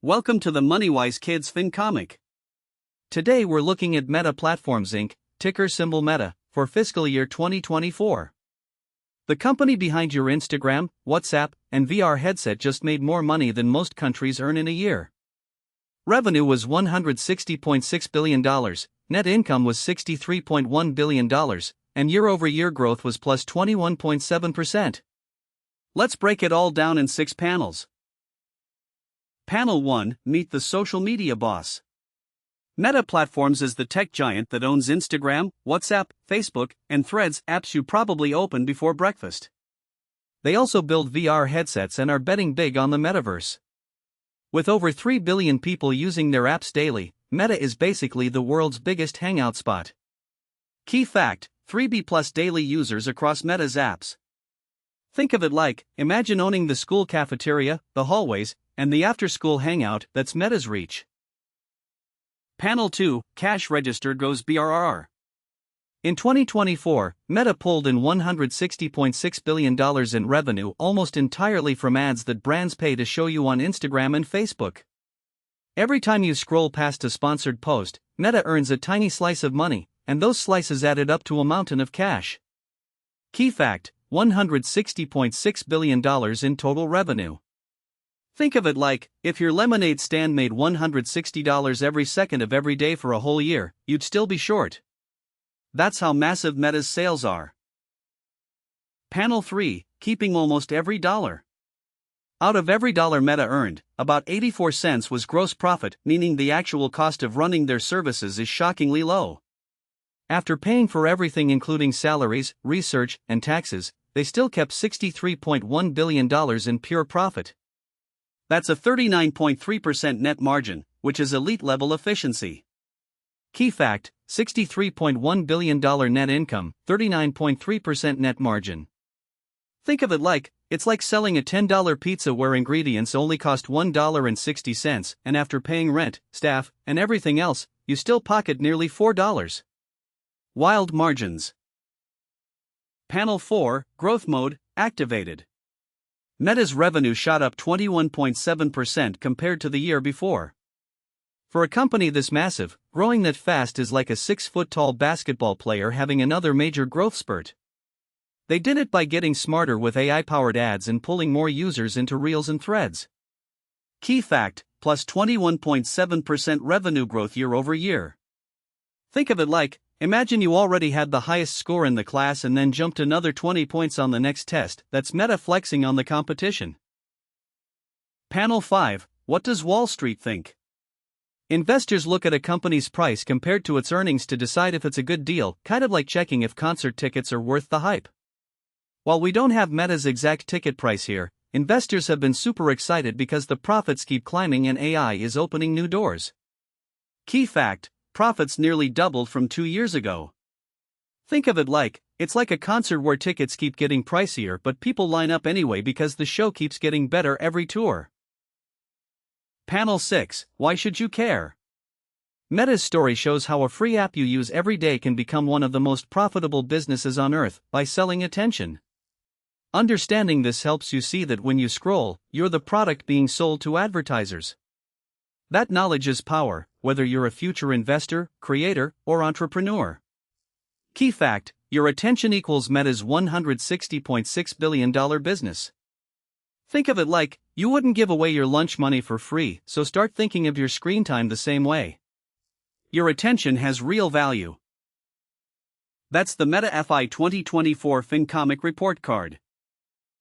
Welcome to the MoneyWise Kids FinComic. Today we're looking at Meta Platforms Inc., ticker symbol Meta, for fiscal year 2024. The company behind your Instagram, WhatsApp, and VR headset just made more money than most countries earn in a year. Revenue was $160.6 billion, net income was $63.1 billion, and year-over-year growth was plus 21.7%. Let's break it all down in 6 panels. Panel 1, Meet the Social Media Boss. Meta Platforms is the tech giant that owns Instagram, WhatsApp, Facebook, and Threads, apps you probably open before breakfast. They also build VR headsets and are betting big on the metaverse. With over 3 billion people using their apps daily, Meta is basically the world's biggest hangout spot. Key fact: 3B+ daily users across Meta's apps. Think of it like, imagine owning the school cafeteria, the hallways, and the after-school hangout that's Meta's reach. Panel 2, Cash Register Goes BRRR. In 2024, Meta pulled in $160.6 billion in revenue almost entirely from ads that brands pay to show you on Instagram and Facebook. Every time you scroll past a sponsored post, Meta earns a tiny slice of money, and those slices added up to a mountain of cash. Key fact: $160.6 billion in total revenue. Think of it like, if your lemonade stand made $160 every second of every day for a whole year, you'd still be short. That's how massive Meta's sales are. Panel 3, Keeping Almost Every Dollar. Out of every dollar Meta earned, about 84 cents was gross profit, meaning the actual cost of running their services is shockingly low. After paying for everything including salaries, research, and taxes, they still kept $63.1 billion in pure profit. That's a 39.3% net margin, which is elite-level efficiency. Key fact: $63.1 billion net income, 39.3% net margin. Think of it like, it's like selling a $10 pizza where ingredients only cost $1.60, and after paying rent, staff, and everything else, you still pocket nearly $4. Wild margins. Panel 4, Growth Mode, activated. Meta's revenue shot up 21.7% compared to the year before. For a company this massive, growing that fast is like a 6-foot-tall basketball player having another major growth spurt. They did it by getting smarter with AI-powered ads and pulling more users into Reels and Threads. Key fact: plus 21.7% revenue growth year over year. Think of it like, imagine you already had the highest score in the class and then jumped another 20 points on the next test. That's Meta flexing on the competition. Panel 5, What does Wall Street think? Investors look at a company's price compared to its earnings to decide if it's a good deal, kind of like checking if concert tickets are worth the hype. While we don't have Meta's exact ticket price here, investors have been super excited because the profits keep climbing and AI is opening new doors. Key fact: profits nearly doubled from 2 years ago. Think of it like, it's like a concert where tickets keep getting pricier but people line up anyway because the show keeps getting better every tour. Panel 6, Why should you care? Meta's story shows how a free app you use every day can become one of the most profitable businesses on earth by selling attention. Understanding this helps you see that when you scroll, you're the product being sold to advertisers. That knowledge is power, whether you're a future investor, creator, or entrepreneur. Key fact: your attention equals Meta's $160.6 billion business. Think of it like, you wouldn't give away your lunch money for free, so start thinking of your screen time the same way. Your attention has real value. That's the Meta FY2024 FinComic report card.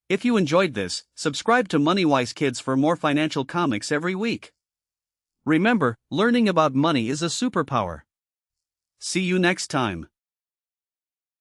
If you enjoyed this, subscribe to MoneyWise Kids for more financial comics every week. Remember, learning about money is a superpower. See you next time.